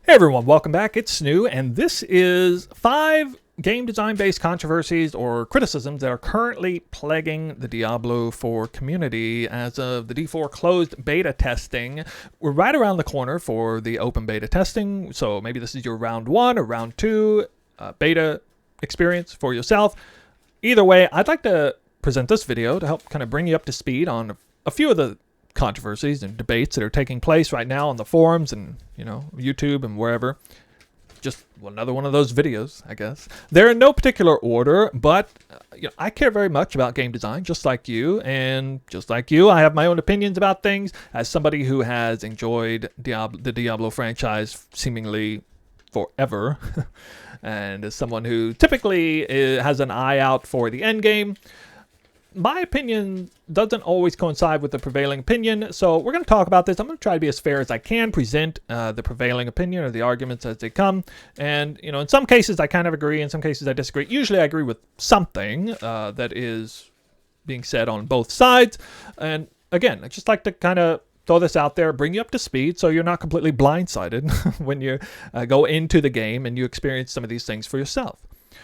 Hey everyone, welcome back. It's Snoo, and this is 5 game design-based controversies or criticisms that are currently plaguing the Diablo IV community as of the D4 closed beta testing. We're right around the corner for the open beta testing, so maybe this is your round 1 or round 2 beta experience for yourself. Either way, I'd like to present this video to help kind of bring you up to speed on a few of the controversies and debates that are taking place right now on the forums and, YouTube and wherever. Just another one of those videos, I guess. They're in no particular order, but I care very much about game design, just like you. And just like you, I have my own opinions about things. As somebody who has enjoyed the Diablo franchise seemingly forever, and as someone who typically has an eye out for the end game, my opinion doesn't always coincide with the prevailing opinion, so we're going to talk about this. I'm going to try to be as fair as I can, present the prevailing opinion or the arguments as they come. And, in some cases I kind of agree, in some cases I disagree. Usually I agree with something that is being said on both sides. And again, I just like to kind of throw this out there, bring you up to speed so you're not completely blindsided when you go into the game and you experience some of these things for yourself.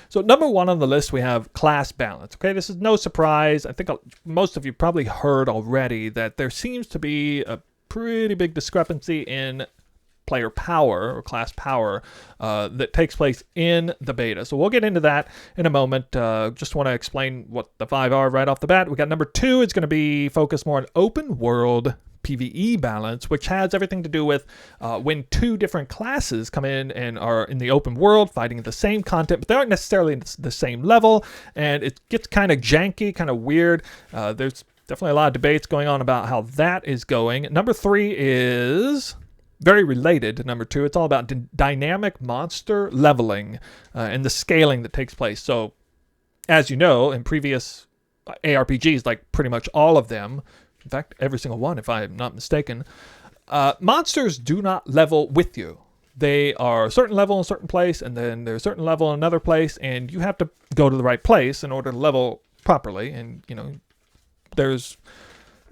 So number 1 on the list, we have class balance. Okay, this is no surprise. I think most of you probably heard already that there seems to be a pretty big discrepancy in player power or class power that takes place in the beta. So we'll get into that in a moment. Just want to explain what the 5 are right off the bat. We got number 2 is going to be focused more on open world PvE balance, which has everything to do with when 2 different classes come in and are in the open world fighting the same content, but they aren't necessarily the same level, and it gets kind of janky, kind of weird. There's definitely a lot of debates going on about how that is going. Number 3 is very related to number 2. It's all about dynamic monster leveling and the scaling that takes place. So, as you know, in previous ARPGs, like pretty much all of them, in fact, every single one, if I'm not mistaken, monsters do not level with you. They are a certain level in a certain place, and then they're a certain level in another place, and you have to go to the right place in order to level properly. And,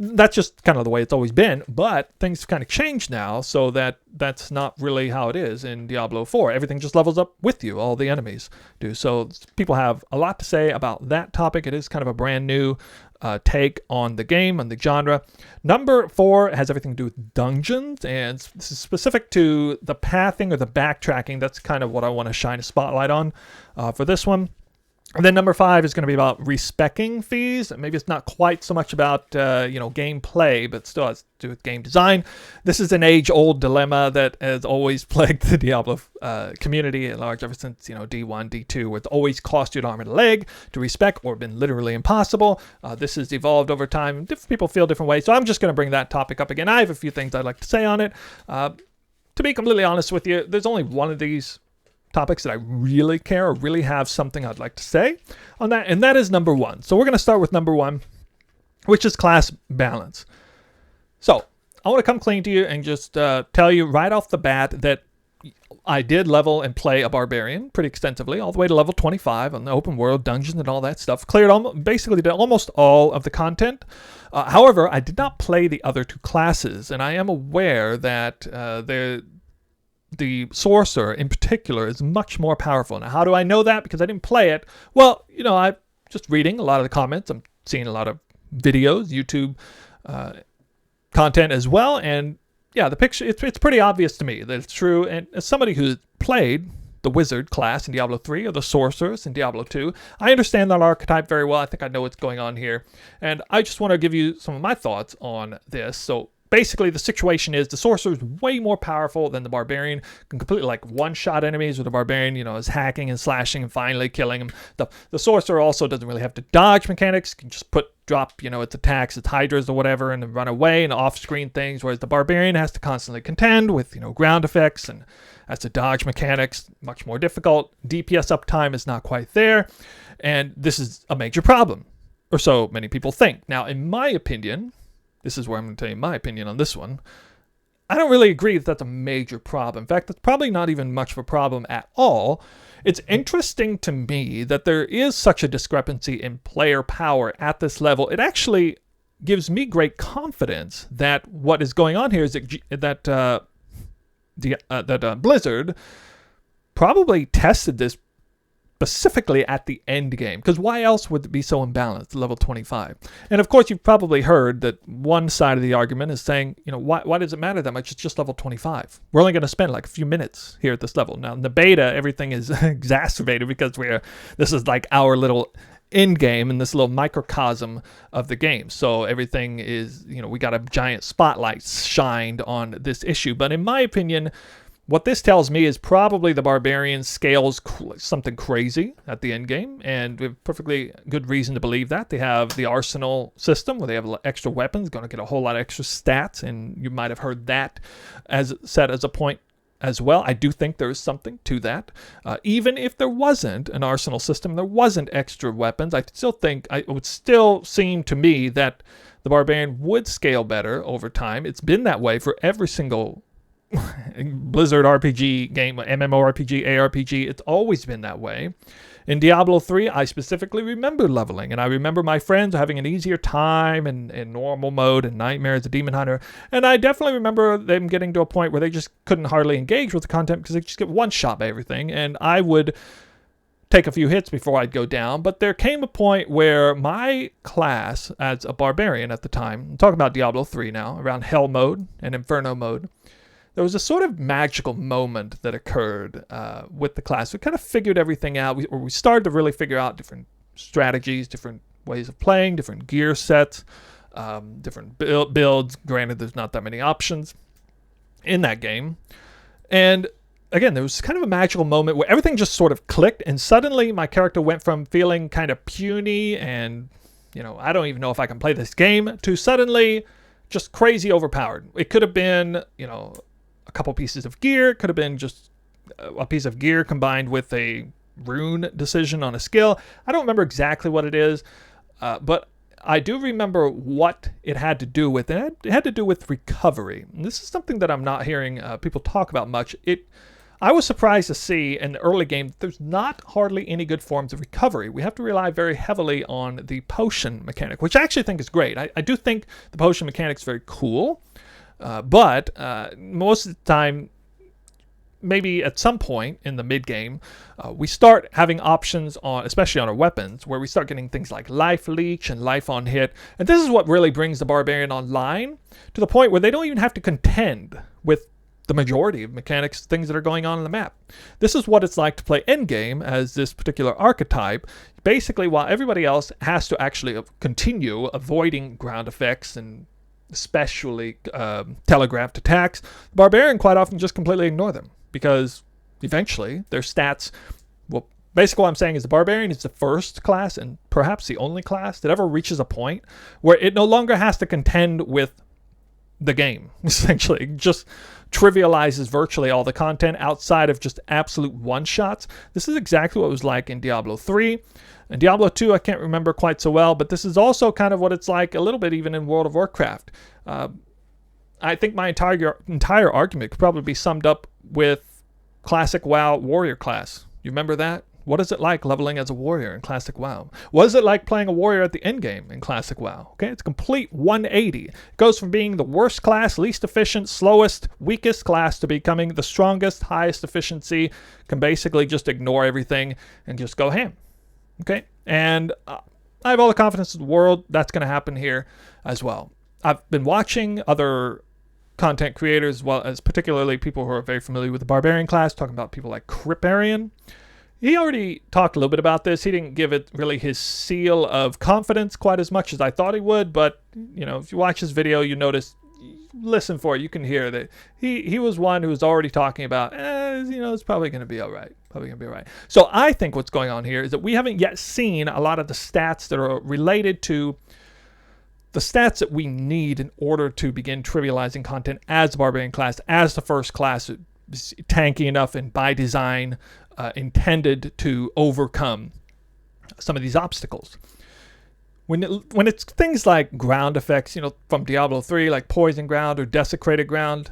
that's just kind of the way it's always been, but things have kind of changed now, so that's not really how it is in Diablo 4. Everything just levels up with you, all the enemies do. So people have a lot to say about that topic. It is kind of a brand new take on the game, on the genre. Number 4 has everything to do with dungeons, and this is specific to the pathing or the backtracking. That's kind of what I want to shine a spotlight on for this one. And then number 5 is going to be about respeccing fees. Maybe it's not quite so much about gameplay, but still has to do with game design. This is an age-old dilemma that has always plagued the Diablo community at large ever since D1, D2, where it's always cost you an arm and a leg to respec, or been literally impossible. This has evolved over time. Different people feel different ways, so I'm just going to bring that topic up again. I have a few things I'd like to say on it. To be completely honest with you, there's only one of these topics that I really care or really have something I'd like to say on that, and that is number 1. So we're going to start with number 1, which is class balance. So I want to come clean to you and just tell you right off the bat that I did level and play a barbarian pretty extensively, all the way to level 25 on the open world dungeons and all that stuff. Cleared basically did almost all of the content. However, I did not play the other 2 classes, and I am aware that the sorcerer in particular is much more powerful. Now, how do I know that? Because I didn't play it. Well, I'm just reading a lot of the comments. I'm seeing a lot of videos, YouTube content as well. And yeah, the picture, it's pretty obvious to me that it's true. And as somebody who's played the wizard class in Diablo 3 or the sorceress in Diablo 2, I understand that archetype very well. I think I know what's going on here. And I just want to give you some of my thoughts on this. So basically, the situation is the sorcerer is way more powerful than the barbarian. Can completely one-shot enemies with the barbarian, is hacking and slashing and finally killing them. The sorcerer also doesn't really have to dodge mechanics. Can just drop its attacks, its hydras or whatever, and then run away and off-screen things. Whereas the barbarian has to constantly contend with ground effects and has to dodge mechanics. Much more difficult. DPS uptime is not quite there, and this is a major problem, or so many people think. Now, in my opinion, this is where I'm going to tell you my opinion on this one. I don't really agree that that's a major problem. In fact, that's probably not even much of a problem at all. It's interesting to me that there is such a discrepancy in player power at this level. It actually gives me great confidence that what is going on here is that Blizzard probably tested this specifically at the end game, because why else would it be so imbalanced, level 25? And of course, you've probably heard that one side of the argument is saying, why does it matter that much? It's just level 25. We're only going to spend like a few minutes here at this level. Now, in the beta, everything is exacerbated because this is like our little end game and this little microcosm of the game. So everything is, we got a giant spotlight shined on this issue. But in my opinion, what this tells me is probably the barbarian scales something crazy at the end game, and we have perfectly good reason to believe that. They have the arsenal system where they have extra weapons, going to get a whole lot of extra stats, and you might have heard that as set as a point as well. I do think there is something to that. Even if there wasn't an arsenal system, there wasn't extra weapons, I still think it would still seem to me that the barbarian would scale better over time. It's been that way for every single Blizzard RPG game, MMORPG, ARPG. It's always been that way. In Diablo 3, I specifically remember leveling, and I remember my friends having an easier time in normal mode and Nightmare as a Demon Hunter, and I definitely remember them getting to a point where they just couldn't hardly engage with the content because they just get one shot by everything, and I would take a few hits before I'd go down. But there came a point where my class as a barbarian at the time, I'm talking about Diablo 3 now, around Hell mode and Inferno mode, there was a sort of magical moment that occurred with the class. We kind of figured everything out. We started to really figure out different strategies, different ways of playing, different gear sets, different builds. Granted, there's not that many options in that game. And again, there was kind of a magical moment where everything just sort of clicked, and suddenly my character went from feeling kind of puny and, I don't even know if I can play this game, to suddenly just crazy overpowered. It could have been, a couple pieces of gear. It could have been just a piece of gear combined with a rune decision on a skill. I don't remember exactly what it is, but I do remember what it had to do with. It had to do with recovery. And this is something that I'm not hearing people talk about much. I was surprised to see in the early game that there's not hardly any good forms of recovery. We have to rely very heavily on the potion mechanic, which I actually think is great. I do think the potion mechanic is very cool. But most of the time, maybe at some point in the mid-game, we start having options on, especially on our weapons, where we start getting things like life leech and life on hit. And this is what really brings the barbarian online to the point where they don't even have to contend with the majority of mechanics, things that are going on in the map. This is what it's like to play endgame as this particular archetype. Basically, while everybody else has to actually continue avoiding ground effects and especially telegraphed attacks, the barbarian quite often just completely ignore them, because eventually their stats, basically what I'm saying is the barbarian is the first class and perhaps the only class that ever reaches a point where it no longer has to contend with the game. Essentially, it just trivializes virtually all the content outside of just absolute one-shots. This is exactly what it was like in Diablo 3. And Diablo 2, I can't remember quite so well, but this is also kind of what it's like a little bit even in World of Warcraft. I think my entire argument could probably be summed up with Classic WoW warrior class. You remember that? What is it like leveling as a warrior in Classic WoW? What is it like playing a warrior at the end game in Classic WoW? Okay, it's a complete 180. It goes from being the worst class, least efficient, slowest, weakest class to becoming the strongest, highest efficiency, can basically just ignore everything and just go ham. Okay, and I have all the confidence in the world that's going to happen here as well. I've been watching other content creators, as well as particularly people who are very familiar with the barbarian class, talking about people like Criparian. He already talked a little bit about this. He didn't give it really his seal of confidence quite as much as I thought he would, but if you watch his video, you notice, listen for it, you can hear that he was one who was already talking about, it's probably going to be all right. So I think what's going on here is that we haven't yet seen a lot of the stats that are related to the stats that we need in order to begin trivializing content as the barbarian class, as the first class, tanky enough and by design intended to overcome some of these obstacles. When it's things like ground effects, from Diablo 3, like poison ground or desecrated ground,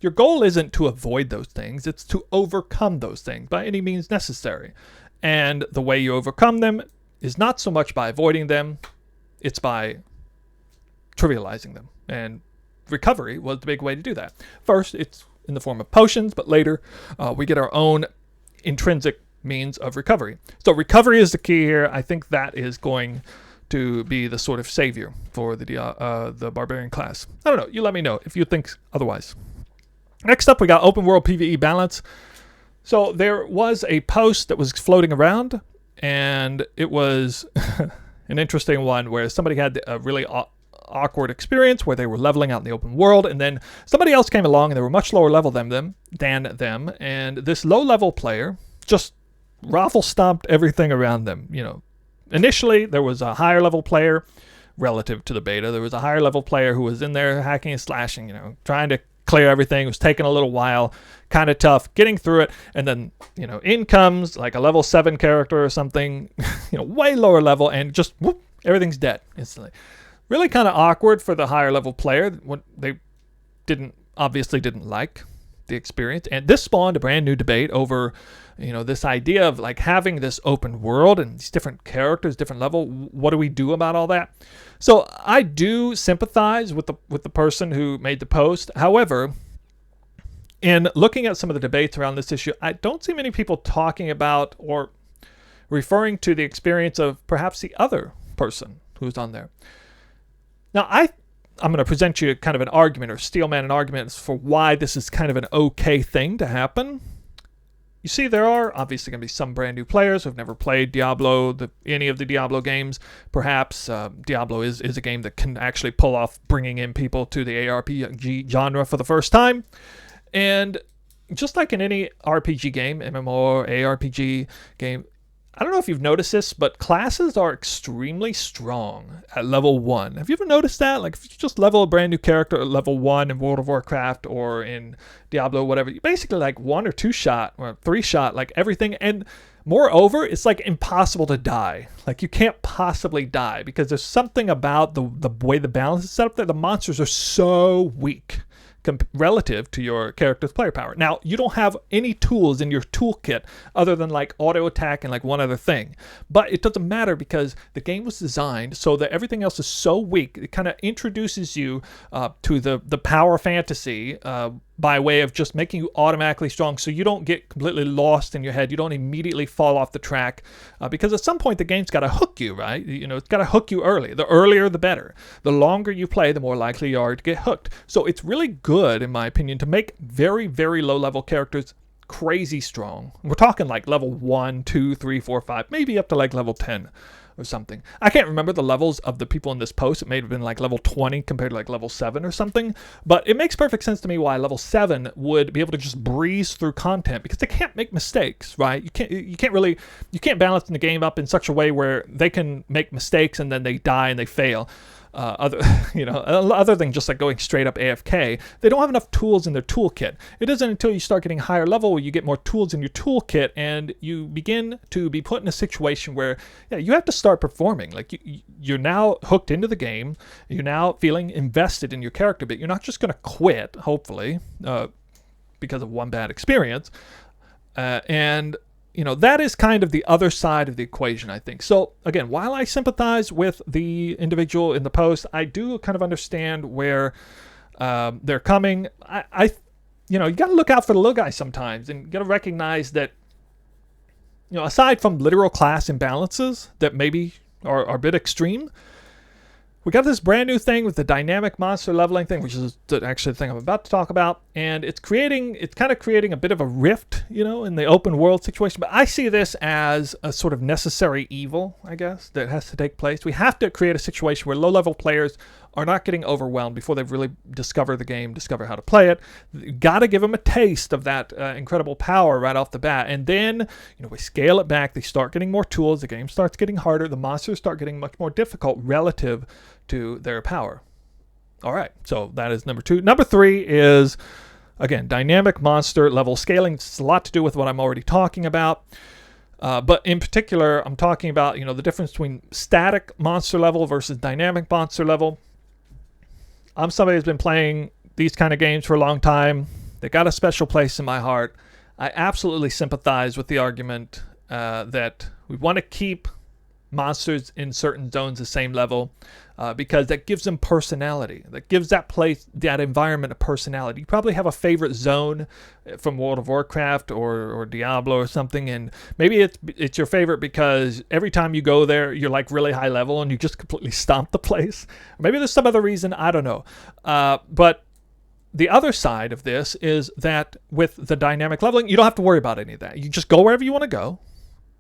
your goal isn't to avoid those things, it's to overcome those things by any means necessary. And the way you overcome them is not so much by avoiding them, it's by trivializing them. And recovery was the big way to do that. First, it's in the form of potions, but later we get our own intrinsic means of recovery. So recovery is the key here. I think that is going to be the sort of savior for the barbarian class. I don't know. You let me know if you think otherwise. Next up, we got open world PvE balance. So there was a post that was floating around, and it was an interesting one where somebody had a really awkward experience where they were leveling out in the open world, and then somebody else came along and they were much lower level than them, and this low level player just raffle stomped everything around them. Initially there was a higher level player relative to the beta. There was a higher level player who was in there hacking and slashing, trying to clear everything. It was taking a little while, kind of tough getting through it, and then in comes like a level 7 character or something, way lower level, and just whoop, everything's dead instantly. Really kind of awkward for the higher level player. What they obviously didn't like the experience, and this spawned a brand new debate over this idea of like having this open world and these different characters, different level. What do we do about all that? So I do sympathize with the person who made the post. However, in looking at some of the debates around this issue, I don't see many people talking about or referring to the experience of perhaps the other person who's on there. Now, I'm going to present you kind of an argument, or steelman an argument, for why this is kind of an okay thing to happen. You see, there are obviously going to be some brand new players who've never played Diablo, any of the Diablo games. Perhaps Diablo is a game that can actually pull off bringing in people to the ARPG genre for the first time. And just like in any RPG game, MMO or ARPG game, I don't know if you've noticed this, but classes are extremely strong at level 1. Have you ever noticed that? Like, if you just level a brand new character at level 1 in World of Warcraft or in Diablo, whatever, you basically like 1 or 2 shot or 3 shot, like everything. And moreover, it's like impossible to die. Like, you can't possibly die because there's something about the way the balance is set up there. The monsters are so weak relative to your character's player power. Now, you don't have any tools in your toolkit other than like auto attack and like one other thing, but it doesn't matter because the game was designed so that everything else is so weak. It kind of introduces you to the power fantasy by way of just making you automatically strong, so you don't get completely lost in your head. You don't immediately fall off the track because at some point the game's got to hook you, right? It's got to hook you early. The earlier the better. The longer you play, the more likely you are to get hooked. So it's really good, in my opinion, to make very, very low level characters crazy strong. We're talking like level 1, 2, 3, 4, 5, maybe up to like level 10 or something. I can't remember the levels of the people in this post. It may have been like level 20 compared to like level 7 or something, but it makes perfect sense to me why level 7 would be able to just breeze through content because they can't make mistakes, right? You can't balance the game up in such a way where they can make mistakes and then they die and they fail. Other than just like going straight up AFK, they don't have enough tools in their toolkit. It isn't until you start getting higher level where you get more tools in your toolkit and you begin to be put in a situation where you have to start performing. Like you're now hooked into the game, you're now feeling invested in your character, but you're not just going to quit, hopefully, because of one bad experience. That is kind of the other side of the equation, I think. So, again, while I sympathize with the individual in the post, I do kind of understand where they're coming. You got to look out for the little guy sometimes, and you got to recognize that, aside from literal class imbalances that maybe are a bit extreme, we got this brand new thing with the dynamic monster leveling thing, which is actually the thing I'm about to talk about. And it's kind of creating a bit of a rift, in the open world situation. But I see this as a sort of necessary evil, I guess, that has to take place. We have to create a situation where low-level players are not getting overwhelmed before they've really discovered the game, discover how to play it. You got to give them a taste of that incredible power right off the bat. And then, we scale it back. They start getting more tools. The game starts getting harder. The monsters start getting much more difficult relative to their power. All right, so that is number 2. Number 3 is, again, dynamic monster level scaling. It's a lot to do with what I'm already talking about. But in particular, I'm talking about, the difference between static monster level versus dynamic monster level. I'm somebody who's been playing these kind of games for a long time. They got a special place in my heart. I absolutely sympathize with the argument that we want to keep monsters in certain zones the same level, because that gives them personality. That gives that place, that environment, a personality. You probably have a favorite zone from World of Warcraft or Diablo or something, and maybe it's your favorite because every time you go there, you're like really high level and you just completely stomp the place. Maybe there's some other reason, I don't know. But the other side of this is that with the dynamic leveling, you don't have to worry about any of that. You just go wherever you want to go.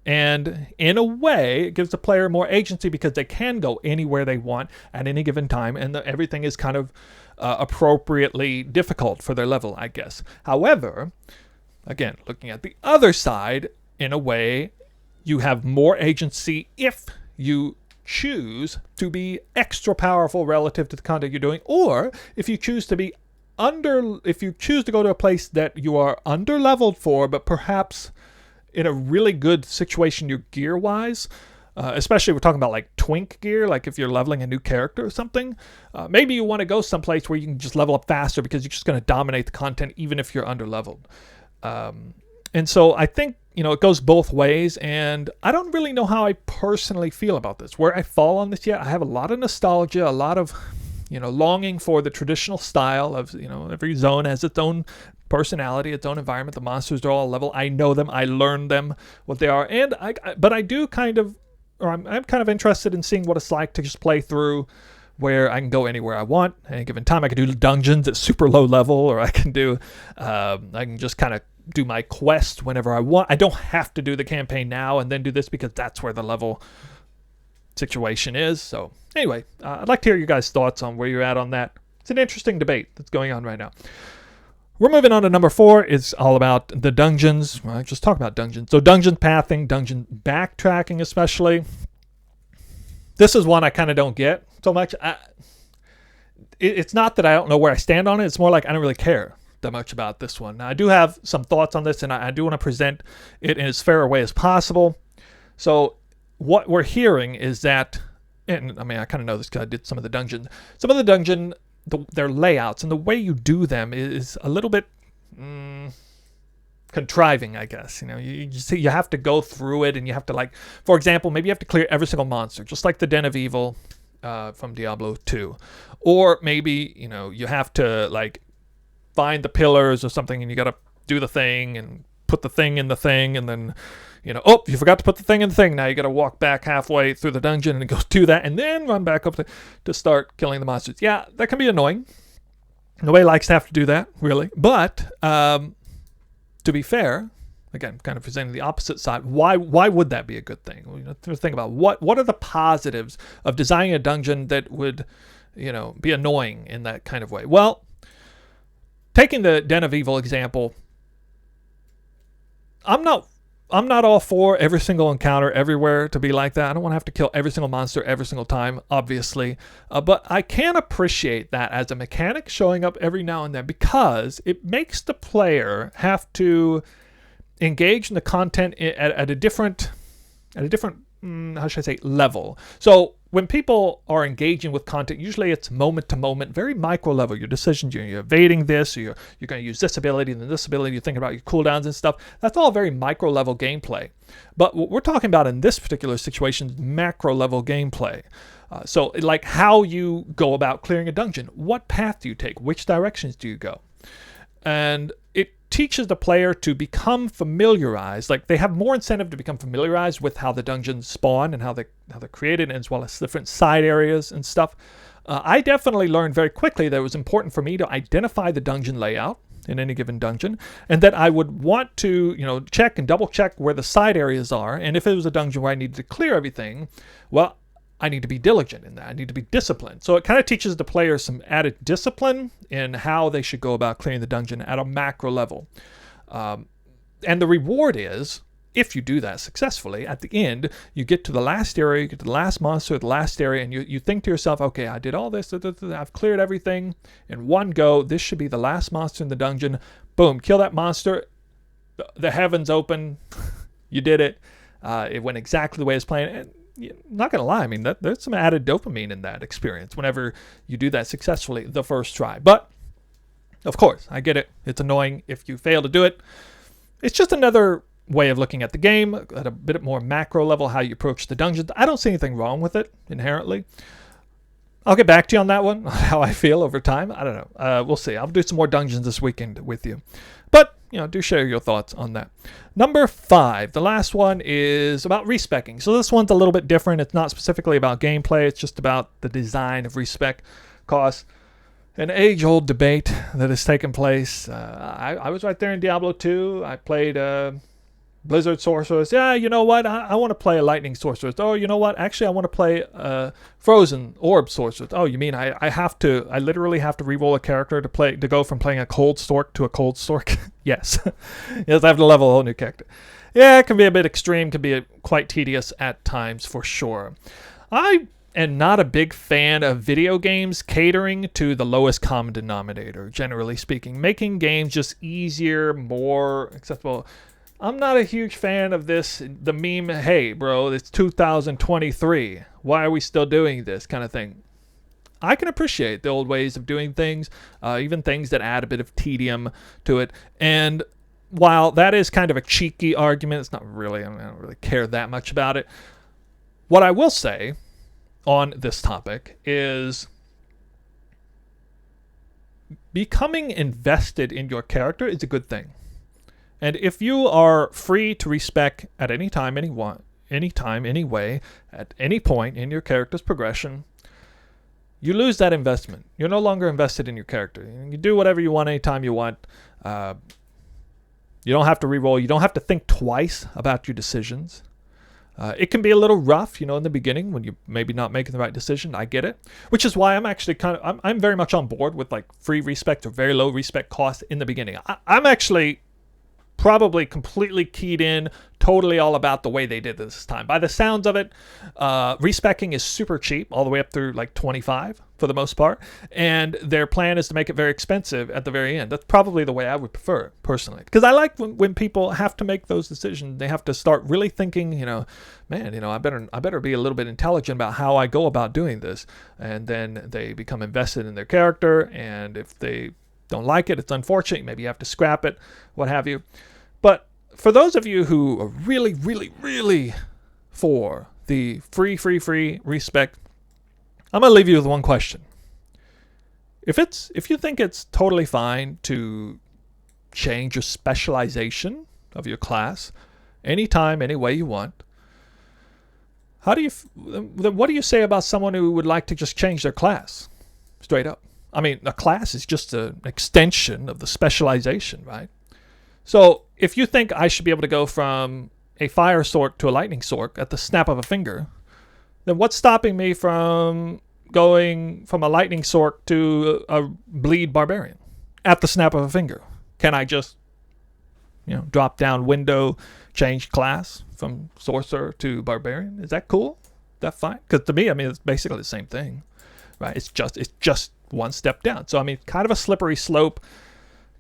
And in a way, it gives the player more agency because they can go anywhere they want at any given time, and everything is kind of appropriately difficult for their level, I guess. However, again, looking at the other side, in a way, you have more agency if you choose to be extra powerful relative to the content you're doing, or if you choose to be if you choose to go to a place that you are under leveled for, but perhaps in a really good situation, your gear wise, especially we're talking about like twink gear, like if you're leveling a new character or something, maybe you want to go someplace where you can just level up faster because you're just going to dominate the content even if you're under leveled. And so I think, it goes both ways, and I don't really know how I personally feel about this, where I fall on this yet. I have a lot of nostalgia, a lot of longing for the traditional style of, every zone has its own personality, its own environment. The monsters are all level. I know them. I learned them, what they are. And but I do kind of, or I'm kind of interested in seeing what it's like to just play through where I can go anywhere I want at any given time. I can do dungeons at super low level, or I can just kind of do my quest whenever I want. I don't have to do the campaign now and then do this because that's where the level situation is. So anyway, I'd like to hear your guys' thoughts on where you're at on that. It's an interesting debate that's going on right now. We're moving on to number 4. It's all about the dungeons. Well, I just talk about dungeons. So dungeon pathing, dungeon backtracking especially. This is one I kind of don't get so much. It's not that I don't know where I stand on it. It's more like I don't really care that much about this one. Now, I do have some thoughts on this, and I do want to present it in as fair a way as possible. So what we're hearing is that, and I mean, I kind of know this because I did some of the dungeons. Some of the dungeon, their layouts and the way you do them is a little bit contriving, I guess. You have to go through it, and you have to, like, for example, maybe you have to clear every single monster, just like the Den of Evil from Diablo 2. Or maybe, you have to, like, find the pillars or something, and you got to do the thing and put the thing in the thing, and then, you forgot to put the thing in the thing. Now you got to walk back halfway through the dungeon and go do that, and then run back up to start killing the monsters. Yeah, that can be annoying. Nobody likes to have to do that, really. But to be fair, again, kind of presenting the opposite side, why would that be a good thing? Think about what are the positives of designing a dungeon that would, be annoying in that kind of way. Well, taking the Den of Evil example, I'm not all for every single encounter everywhere to be like that. I don't want to have to kill every single monster every single time, obviously. But I can appreciate that as a mechanic showing up every now and then, because it makes the player have to engage in the content at a different, how should I say, level. So when people are engaging with content, usually it's moment to moment, very micro level. Your decisions, you're evading this, or you're going to use this ability and then this ability, you're thinking about your cooldowns and stuff. That's all very micro level gameplay. But what we're talking about in this particular situation is macro level gameplay. So like how you go about clearing a dungeon. What path do you take? Which directions do you go? And it teaches the player to become familiarized. Like, they have more incentive to become familiarized with how the dungeons spawn and how they're created, as well as different side areas and stuff. I definitely learned very quickly that it was important for me to identify the dungeon layout in any given dungeon, and that I would want to, check and double check where the side areas are. And if it was a dungeon where I needed to clear everything, well, I need to be diligent in that. I need to be disciplined. So it kind of teaches the player some added discipline in how they should go about clearing the dungeon at a macro level. And the reward is, if you do that successfully, at the end, you get to the last area, you get to the last monster, the last area, and you think to yourself, okay, I did all this, I've cleared everything in one go. This should be the last monster in the dungeon. Boom, kill that monster. The heavens open. You did it. It went exactly the way it's planned. And not going to lie, I mean, there's some added dopamine in that experience whenever you do that successfully the first try. But, of course, I get it. It's annoying if you fail to do it. It's just another way of looking at the game, at a bit more macro level, how you approach the dungeons. I don't see anything wrong with it inherently. I'll get back to you on that one, how I feel over time. I don't know. We'll see. I'll do some more dungeons this weekend with you. But, do share your thoughts on that. Number 5, the last one is about respeccing. So this one's a little bit different. It's not specifically about gameplay. It's just about the design of respec costs. An age-old debate that has taken place. I was right there in Diablo 2. I played Blizzard Sorceress. Yeah, you know what? I want to play a Lightning Sorceress. Oh, you know what? Actually, I want to play a Frozen Orb Sorceress. Oh, you mean I literally have to re-roll a character to go from playing a Cold Stork to a Cold Stork? Yes. Yes, I have to level a whole new character. Yeah, it can be a bit extreme. Can be quite tedious at times, for sure. I am not a big fan of video games catering to the lowest common denominator, generally speaking. Making games just easier, more accessible. I'm not a huge fan of the meme, hey, bro, it's 2023. Why are we still doing this kind of thing? I can appreciate the old ways of doing things, even things that add a bit of tedium to it. And while that is kind of a cheeky argument, it's not really, I don't really care that much about it. What I will say on this topic is becoming invested in your character is a good thing. And if you are free to respec at any time, any way, at any point in your character's progression, you lose that investment. You're no longer invested in your character. You do whatever you want anytime you want. You don't have to reroll. You don't have to think twice about your decisions. It can be a little rough, in the beginning when you're maybe not making the right decision. I get it. Which is why I'm actually I'm very much on board with like free respec or very low respec costs in the beginning. I'm actually probably completely keyed in, totally all about the way they did this time. By the sounds of it, respeccing is super cheap, all the way up through like 25 for the most part, and their plan is to make it very expensive at the very end. That's probably the way I would prefer it, personally. Because I like when people have to make those decisions, they have to start really thinking, man, I better be a little bit intelligent about how I go about doing this. And then they become invested in their character, and if they don't like it, it's unfortunate. Maybe you have to scrap it, what have you. But for those of you who are really, really, really for the free respec, I'm going to leave you with one question. If you think it's totally fine to change your specialization of your class anytime, any way you want, what do you say about someone who would like to just change their class straight up? I mean, a class is just an extension of the specialization, right? So if you think I should be able to go from a fire sork to a lightning sork at the snap of a finger, then what's stopping me from going from a lightning sork to a bleed barbarian at the snap of a finger? Can I just, drop down window, change class from sorcerer to barbarian? Is that cool? Is that fine? Because to me, it's basically the same thing, right? It's just one step down. So, kind of a slippery slope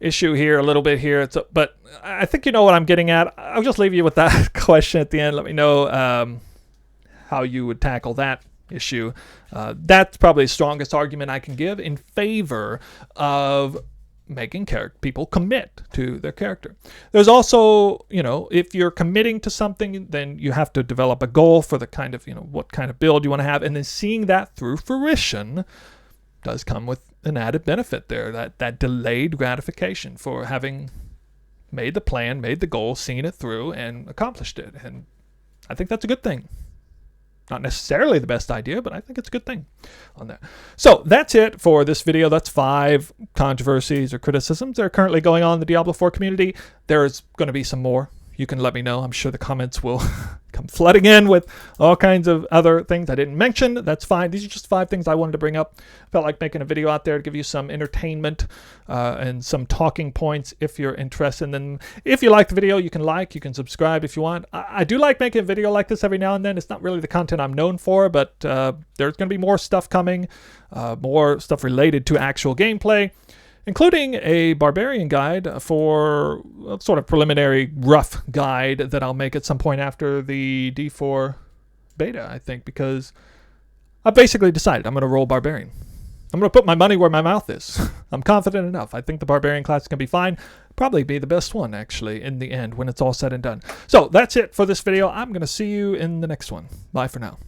issue here, a little bit here. But I think you know what I'm getting at. I'll just leave you with that question at the end. Let me know how you would tackle that issue. That's probably the strongest argument I can give in favor of making people commit to their character. There's also, if you're committing to something, then you have to develop a goal for the kind of, what kind of build you want to have. And then seeing that through fruition does come with an added benefit there, that delayed gratification for having made the plan, made the goal, seen it through, and accomplished it. And I think that's a good thing. Not necessarily the best idea, but I think it's a good thing on that. So that's it for this video. That's 5 controversies or criticisms that are currently going on in the Diablo 4 community. There's going to be some more. You can let me know. I'm sure the comments will come flooding in with all kinds of other things I didn't mention. That's fine. These are just 5 things I wanted to bring up. Felt like making a video out there to give you some entertainment and some talking points if you're interested. And then if you like the video, you can subscribe if you want. I do like making a video like this every now and then. It's not really the content I'm known for, but there's going to be more stuff coming, more stuff related to actual gameplay, including a barbarian guide for a sort of preliminary rough guide that I'll make at some point after the D4 beta, I think, because I basically decided I'm going to roll barbarian. I'm going to put my money where my mouth is. I'm confident enough. I think the barbarian class is going to be fine. probably be the best one, actually, in the end when it's all said and done. So that's it for this video. I'm going to see you in the next one. Bye for now.